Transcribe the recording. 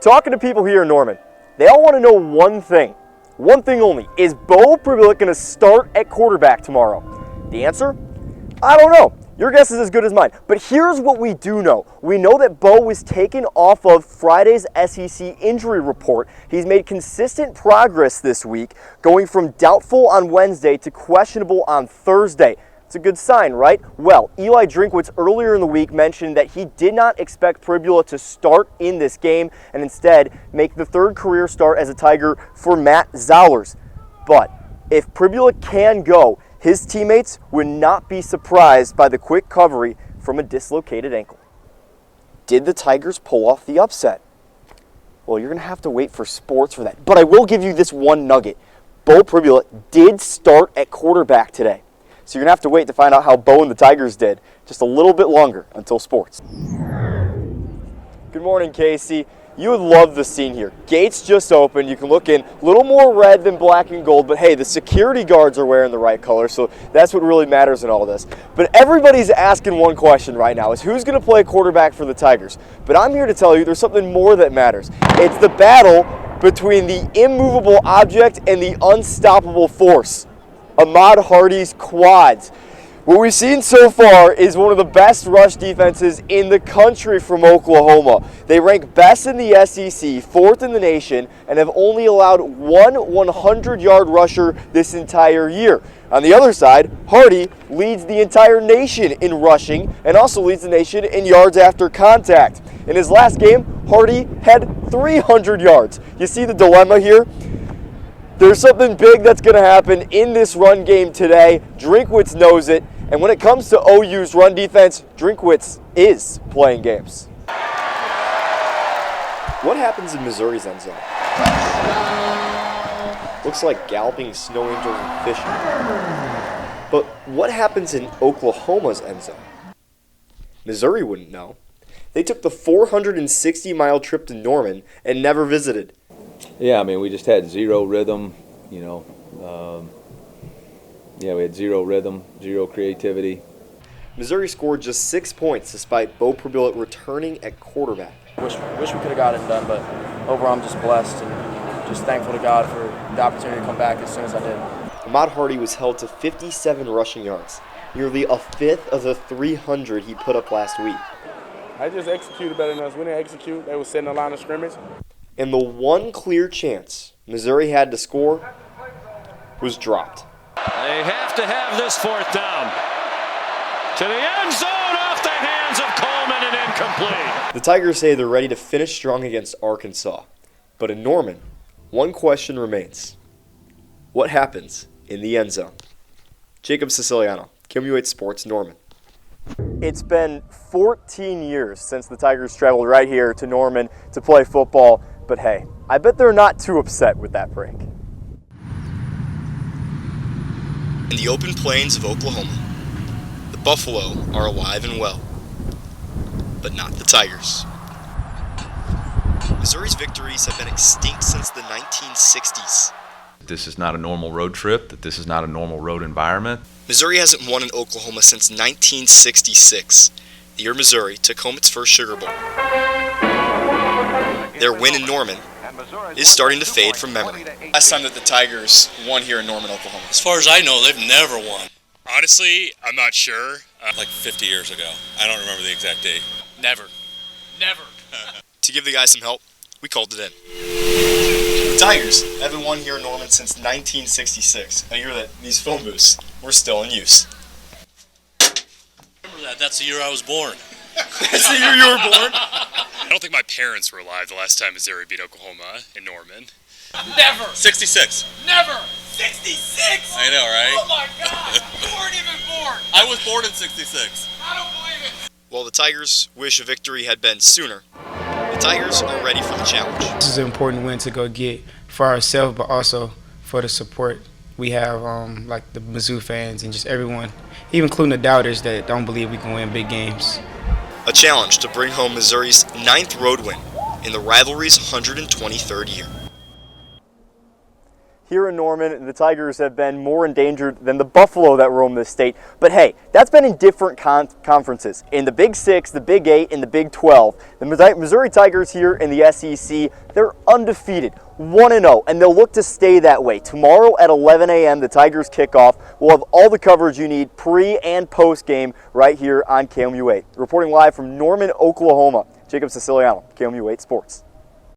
Talking to people here in Norman, they all want to know one thing only. Is Beau Pribula going to start at quarterback tomorrow? The answer? I don't know. Your guess is as good as mine. But here's what we do know. We know that Beau was taken off of Friday's SEC injury report. He's made consistent progress this week, going from doubtful on Wednesday to questionable on Thursday. It's a good sign, right? Well, Eli Drinkwitz earlier in the week mentioned that he did not expect Pribula to start in this game and instead make the third career start as a Tiger for Matt Zollers. But if Pribula can go, his teammates would not be surprised by the quick recovery from a dislocated ankle. Did the Tigers pull off the upset? Well, you're going to have to wait for sports for that. But I will give you this one nugget. Beau Pribula did start at quarterback today. So you're going to have to wait to find out how Beau and the Tigers did just a little bit longer until sports. Good morning, Casey. You would love the scene here. Gates just opened. You can look in. A little more red than black and gold, but hey, the security guards are wearing the right color, so that's what really matters in all this. But everybody's asking one question right now, is who's going to play quarterback for the Tigers? But I'm here to tell you there's something more that matters. It's the battle between the immovable object and the unstoppable force. Ahmad Hardy's quads. What we've seen so far is one of the best rush defenses in the country from Oklahoma. They rank best in the SEC, fourth in the nation, and have only allowed one 100-yard rusher this entire year. On the other side, Hardy leads the entire nation in rushing and also leads the nation in yards after contact. In his last game, Hardy had 300 yards. You see the dilemma here? There's something big that's going to happen in this run game today. Drinkwitz knows it. And when it comes to OU's run defense, Drinkwitz is playing games. What happens in Missouri's end zone? Looks like galloping snow angels and fishing. But what happens in Oklahoma's end zone? Missouri wouldn't know. They took the 460-mile trip to Norman and never visited. Yeah, I mean, we just had zero rhythm, we had zero rhythm, zero creativity. Missouri scored just 6 points despite Beau Pribula returning at quarterback. Wish we could have got it done, but overall I'm just blessed and just thankful to God for the opportunity to come back as soon as I did. Ahmad Hardy was held to 57 rushing yards, nearly a fifth of the 300 he put up last week. I just executed better than us. We didn't execute. They were setting the line of scrimmage. And the one clear chance Missouri had to score was dropped. They have to have this fourth down. To the end zone, off the hands of Coleman and incomplete. The Tigers say they're ready to finish strong against Arkansas. But in Norman, one question remains. What happens in the end zone? Jacob Siciliano, KMUH Sports, Norman. It's been 14 years since the Tigers traveled right here to Norman to play football. But hey, I bet they're not too upset with that break. In the open plains of Oklahoma, the buffalo are alive and well, but not the Tigers. Missouri's victories have been extinct since the 1960s. This is not a normal road trip, that this is not a normal road environment. Missouri hasn't won in Oklahoma since 1966, the year Missouri took home its first Sugar Bowl. Their win in Norman is starting to fade from memory. Last time that the Tigers won here in Norman, Oklahoma. As far as I know, they've never won. Honestly, I'm not sure. Like 50 years ago. I don't remember the exact date. Never. To give the guys some help, we called it in. The Tigers haven't won here in Norman since 1966. I hear that these phone booths were still in use. Remember that? That's the year I was born. That's the year you were born? I don't think my parents were alive the last time Missouri beat Oklahoma in Norman. Never! 66. Never! 66! I know, right? Oh my God! You weren't even born! I was born in 66. I don't believe it! While the Tigers wish a victory had been sooner, the Tigers are ready for the challenge. This is an important win to go get for ourselves, but also for the support we have, like the Mizzou fans and just everyone, even including the doubters that don't believe we can win big games. A challenge to bring home Missouri's 9th road win in the rivalry's 123rd year. here in Norman, the Tigers have been more endangered than the Buffalo that roam this state. But hey, that's been in different conferences. In the Big 6, the Big 8, and the Big 12. The Missouri Tigers here in the SEC, they're undefeated, 1-0, and they'll look to stay that way. Tomorrow at 11 a.m., the Tigers kick off. We'll have all the coverage you need pre- and post-game right here on KMU 8. Reporting live from Norman, Oklahoma, Jacob Siciliano, KMU 8 Sports.